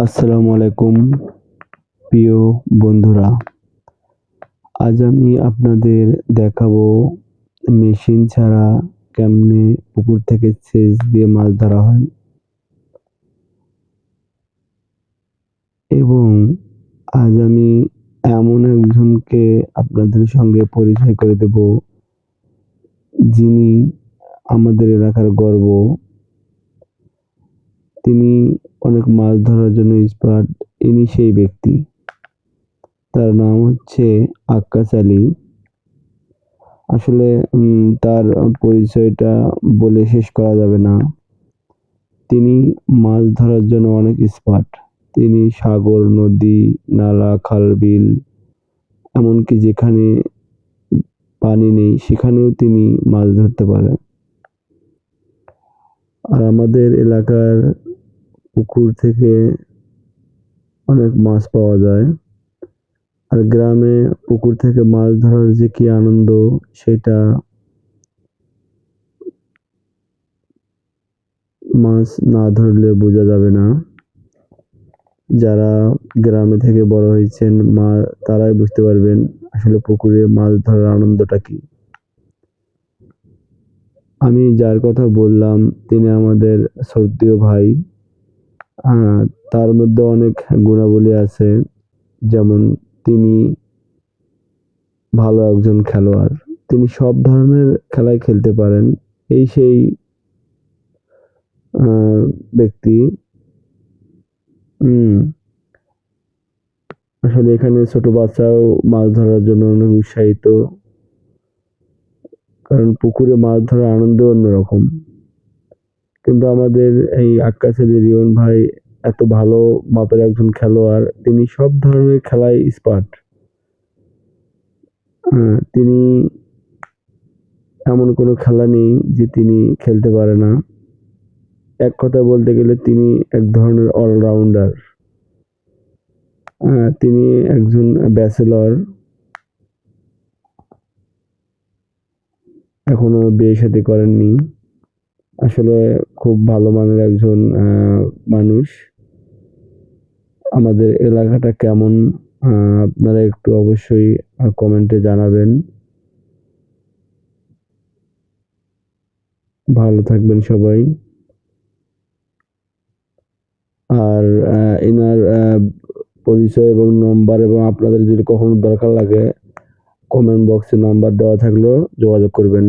আসসালামু আলাইকুম প্রিয় বন্ধুরা। আজ আমি আপনাদের দেখাবো মেশিন ছাড়া কেমনে পুকুর থেকে সেচ দিয়ে মাছ ধরা হয় এবং আজ আমি এমন একজনকে আপনাদের সঙ্গে পরিচয় করে দেব, যিনি আমাদের এলাকার গর্ব। তিনি অনেক মাছ ধরার জন্য এক্সপার্ট। ইনি সেই ব্যক্তি। তার নাম হচ্ছে আক্কাস আলী। আসলে তার পরিচয়টা বলে শেষ করা যাবে না। তিনি মাছ ধরার জন্য অনেক এক্সপার্ট। তিনি সাগর, নদী, নালা, খাল, বিল, এমনকি যেখানে পানি নেই সেখানেও তিনি মাছ ধরতে পারেন। আর আমাদের এলাকার পুকুর থেকে অনেক মাছ পাওয়া যায়। আর গ্রামে পুকুর থেকে মাছ ধরার যে কি আনন্দ, সেটা মাছ না ধরলে বোঝা যাবে না। যারা গ্রামে থেকে বড় হয়েছেন তারাই বুঝতে পারবেন আসলে পুকুরে মাছ ধরার আনন্দটা কি। আমি যার কথা বললাম তিনি আমাদের শ্রদ্ধেয় ভাই। তার মধ্যে অনেক গুণাবলী আছে, যেমন তিনি ভালো একজন খেলোয়াড়। তিনি সব ধরনের খেলাই খেলতে পারেন। এই সেই ব্যক্তি। আসলে এখানে ছোট বাচ্চাও মাছ ধরার জন্য অনেক উৎসাহিত, কারণ পুকুরে মাছ ধরার আনন্দ অন্যরকম। কিন্তু আমাদের এই আক্কাস আলী রিয়ন ভাই এত ভালো মাপের একজন খেলোয়াড়। তিনি সব ধরনের খেলায় এক্সপার্ট। তিনি এমন কোনো খেলা নেই যে তিনি খেলতে পারে না। এক কথায় বলতে গেলে তিনি এক ধরনের অলরাউন্ডার। তিনি একজন ব্যাচেলর, এখনো বিয়ে শাদী করেননি। আসলে খুব ভালো মানের একজন মানুষ। আমাদের এলাকাটা কেমন আপনারা একটু অবশ্যই কমেন্টে জানাবেন। ভালো থাকবেন সবাই। আর এনার পরিচয় এবং নম্বর, এবং আপনাদের যদি কখনো দরকার লাগে কমেন্ট বক্সে নাম্বার দেওয়া থাকলেও যোগাযোগ করবেন।